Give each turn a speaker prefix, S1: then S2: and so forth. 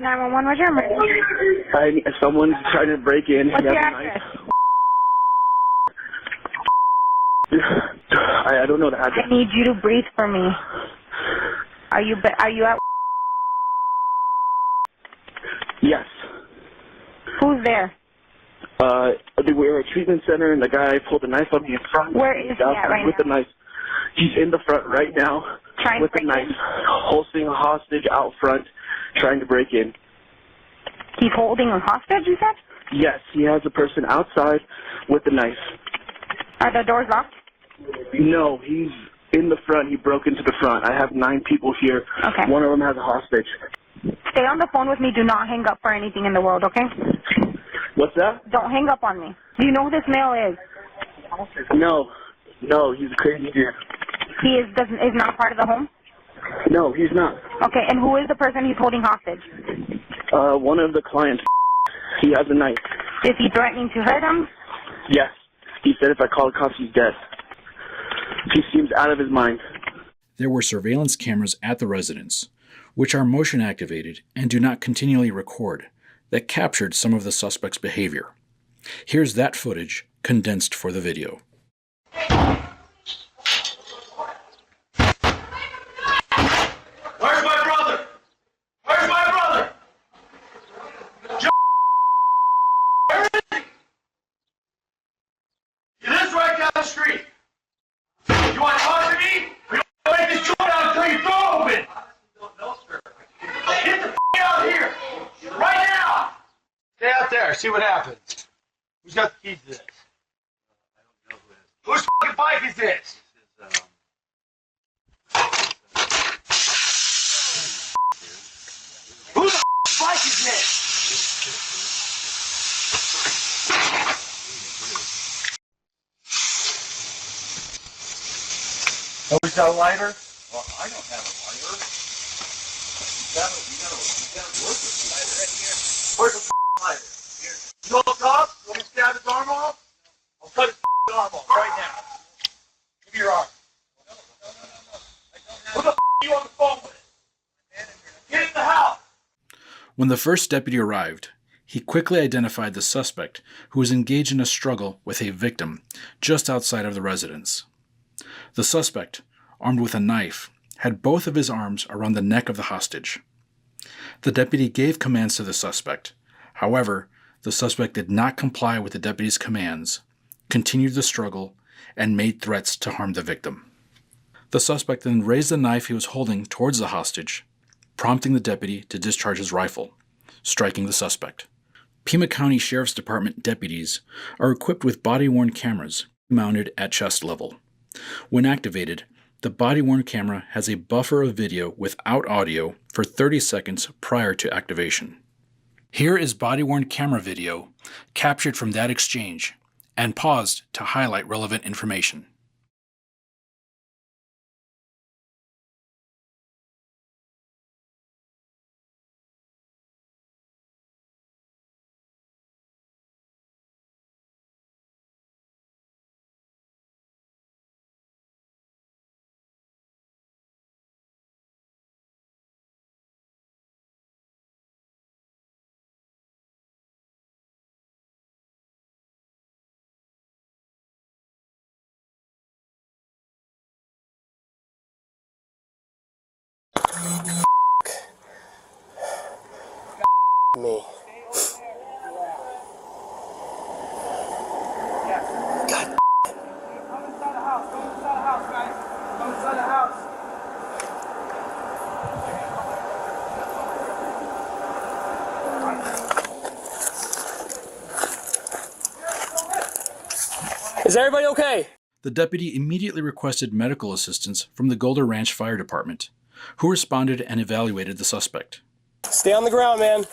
S1: 911, what's your emergency?
S2: Someone's trying to break in.
S1: What's your address?
S2: I don't know the address.
S1: I need you to breathe for me. Are you at?
S2: Yes.
S1: Who's there?
S2: We were at a treatment center, and the guy pulled a knife on me in front.
S1: Where is he at right
S2: with
S1: now?
S2: the knife. He's in the front right now
S1: Trying
S2: with
S1: to
S2: the
S1: break
S2: knife,
S1: in?
S2: holding a hostage out front, trying to break in.
S1: He's holding a hostage, you said?
S2: Yes, he has a person outside with the knife.
S1: Are the doors locked?
S2: No, he's in the front. He broke into the front. I have 9 people here.
S1: Okay.
S2: One of them has a hostage.
S1: Stay on the phone with me. Do not hang up for anything in the world, okay?
S2: What's that?
S1: Don't hang up on me. Do you know who this male is?
S2: No, he's a crazy dude.
S1: He is not part of the home?
S2: No, he's not.
S1: Okay, and who is the person he's holding hostage?
S2: One of the clients. He has a knife.
S1: Is he threatening to hurt him?
S2: Yes. He said if I call the cops, he's dead. He seems out of his mind.
S3: There were surveillance cameras at the residence, which are motion activated and do not continually record, that captured some of the suspect's behavior. Here's that footage condensed for the video.
S4: Where's my brother? Where's my brother? Where is he? He lives right down the street. You want to talk to me? Or you want to break this joint out until your door open? No, sir. Get the out here. Right now. Stay out there. See what happens. Who's got the keys to this? I don't know who it is. Whose fucking bike is this? Whose bike is this? Nobody's got a lighter? Well, I don't have a lighter. You gotta work with the lighter right here. Where's the lighter? Here. You want to talk? You want me to stab his arm off? I'll cut his arm off right now. Give me your arm. No. Who the you on the phone with? Get in the house.
S3: When the first deputy arrived, he quickly identified the suspect, who was engaged in a struggle with a victim just outside of the residence. The suspect, armed with a knife, had both of his arms around the neck of the hostage. The deputy gave commands to the suspect. However, the suspect did not comply with the deputy's commands, continued the struggle, and made threats to harm the victim. The suspect then raised the knife he was holding towards the hostage, prompting the deputy to discharge his rifle, striking the suspect. Pima County Sheriff's Department deputies are equipped with body-worn cameras mounted at chest level. When activated, the body-worn camera has a buffer of video without audio for 30 seconds prior to activation. Here is body-worn camera video captured from that exchange and paused to highlight relevant information.
S5: Me. God.
S4: Come inside the house. Come inside the house, guys. Come inside the house.
S5: Is everybody okay?
S3: The deputy immediately requested medical assistance from the Golder Ranch Fire Department, who responded and evaluated the suspect.
S5: Stay on the ground, man.